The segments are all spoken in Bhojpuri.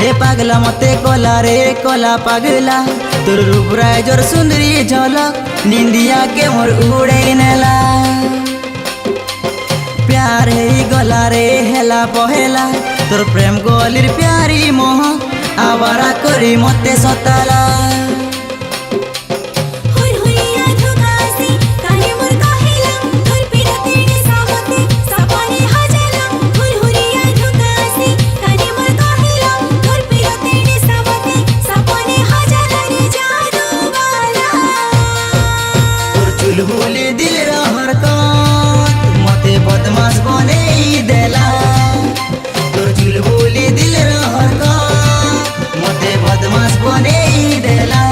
हे पागला मते कोला रे कोला पागला तोर रूप राजर सुंदरी झलक निंदिया के मोर उड़े नेला प्यार है गला रे हेला पहेला तोर प्रेम गलिर प्यारी मोह आवारा करी मते सताला चुलबुली दिल रहर मते बदमाश बने देला तोर चुलबुली दिल रहर मते बदमाश बने देला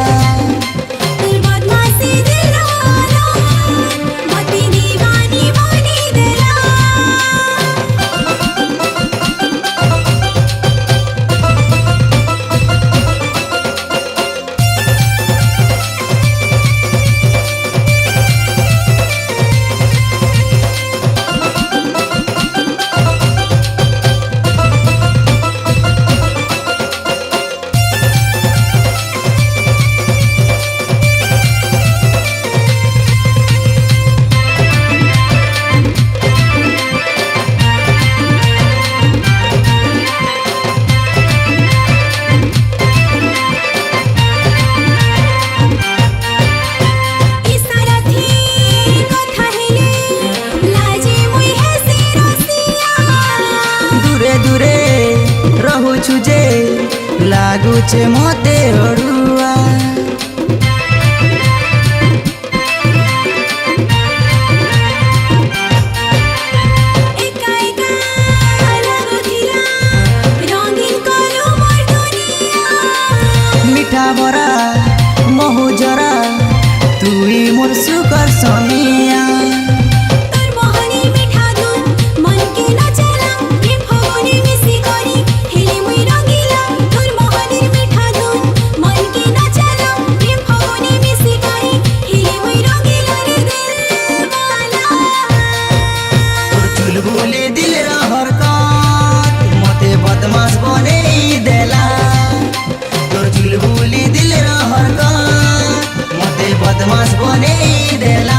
दूरे रहू छुजे लागू छे मते हड़ुआ मीठा भरा महू जरा तुई मोर सुकर सनिया चुलबुली दिल रहर मते बदमाश बने देला तोर चुलबुली दिल रहर मते बदमाश बने देला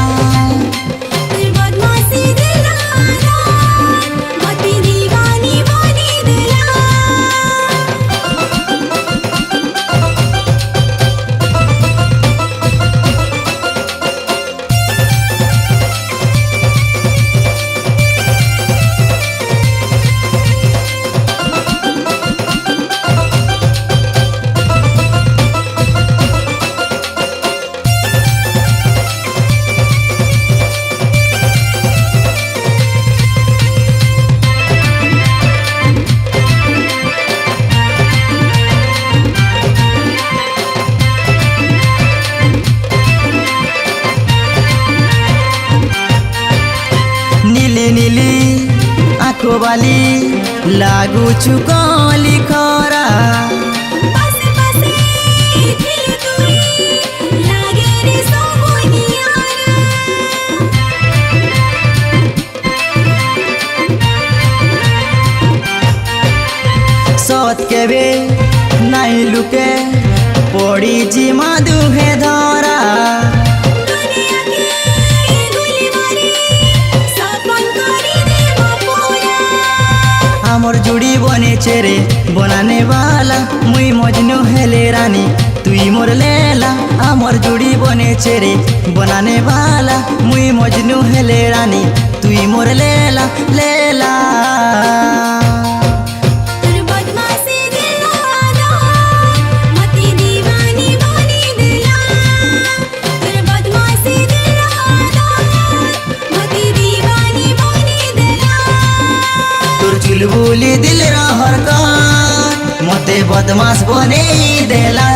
नीली आँखों वाली लागू छुकोली खरा सत के बे नहीं लुके पड़ी जी माधु है धरा मोर जुड़ी बने चेरे बनाने वाला मुई मजनू हेले रानी तुई मोर लेला मोर जुड़ी बने चेरे बनाने वाला मुई मजनू हेले रानी तुई मोर लेला लेला चुलबुली दिल रहर मते बदमाश बने देला।